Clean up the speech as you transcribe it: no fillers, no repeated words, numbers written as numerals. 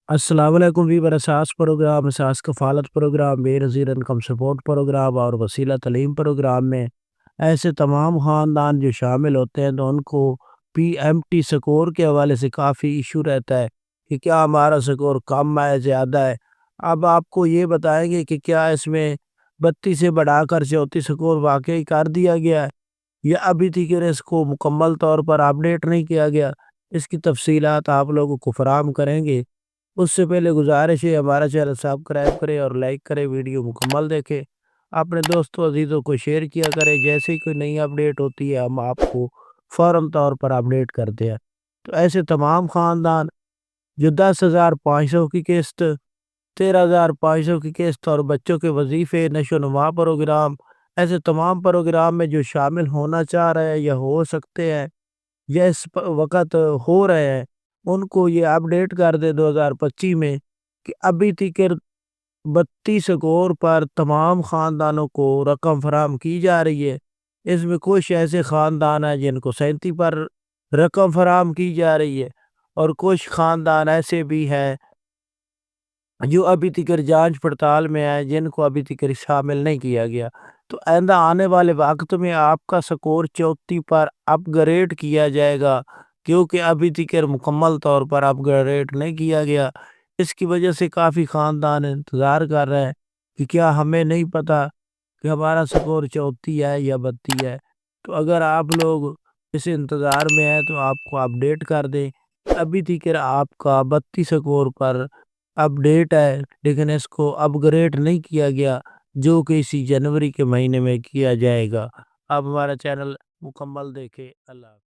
السلام علیکم بھی برساس پروگرام اساس کفالت پروگرام بے نظیر انکم سپورٹ پروگرام اور وسیلہ تعلیم پروگرام میں ایسے تمام خاندان جو شامل ہوتے ہیں تو ان کو پی ایم ٹی سکور کے حوالے سے کافی ایشو رہتا ہے کہ کیا ہمارا سکور کم ہے زیادہ ہے۔ اب آپ کو یہ بتائیں گے کہ کیا اس میں 32 سے بڑھا کر 34 سکور واقعی کر دیا گیا ہے یا ابھی تک اس کو مکمل طور پر اپڈیٹ نہیں کیا گیا، اس کی تفصیلات آپ لوگوں کو فراہم کریں گے۔ اس سے پہلے گزارش ہے ہمارا چینل سبسکرائب کرے اور لائک کرے، ویڈیو مکمل دیکھے، اپنے دوستوں عزیزوں کو شیئر کیا کرے، جیسے ہی کوئی نئی اپڈیٹ ہوتی ہے ہم آپ کو فوراً طور پر اپڈیٹ کرتے ہیں۔ تو ایسے تمام خاندان جو 10,500 کی قسط، 13,500 کی قسط اور بچوں کے وظیفے، نشو و نما پروگرام، ایسے تمام پروگرام میں جو شامل ہونا چاہ رہے ہیں یا ہو سکتے ہیں یا اس وقت ہو رہے ہیں، ان کو یہ اپڈیٹ کر دے 2025 میں کہ ابھی تک 32 سکور پر تمام خاندانوں کو رقم فراہم کی جا رہی ہے۔ اس میں کچھ ایسے خاندان ہیں جن کو 37 پر رقم فراہم کی جا رہی ہے اور کچھ خاندان ایسے بھی ہیں جو ابھی تک جانچ پڑتال میں ہیں جن کو ابھی تک شامل نہیں کیا گیا۔ تو آئندہ آنے والے وقت میں آپ کا سکور 34 پر اپ گریڈ کیا جائے گا، کیونکہ ابھی تک مکمل طور پر اپ گریڈ نہیں کیا گیا۔ اس کی وجہ سے کافی خاندان انتظار کر رہے ہیں کہ کیا ہمیں نہیں پتا کہ ہمارا سکور 34 ہے یا 32 ہے۔ تو اگر آپ لوگ اس انتظار میں ہیں تو آپ کو اپڈیٹ کر دیں، ابھی تک آپ کا 32 سکور پر اپڈیٹ ہے لیکن اس کو اپ گریڈ نہیں کیا گیا، جو کہ اسی جنوری کے مہینے میں کیا جائے گا۔ آپ ہمارا چینل مکمل دیکھیں۔ اللہ حافظ۔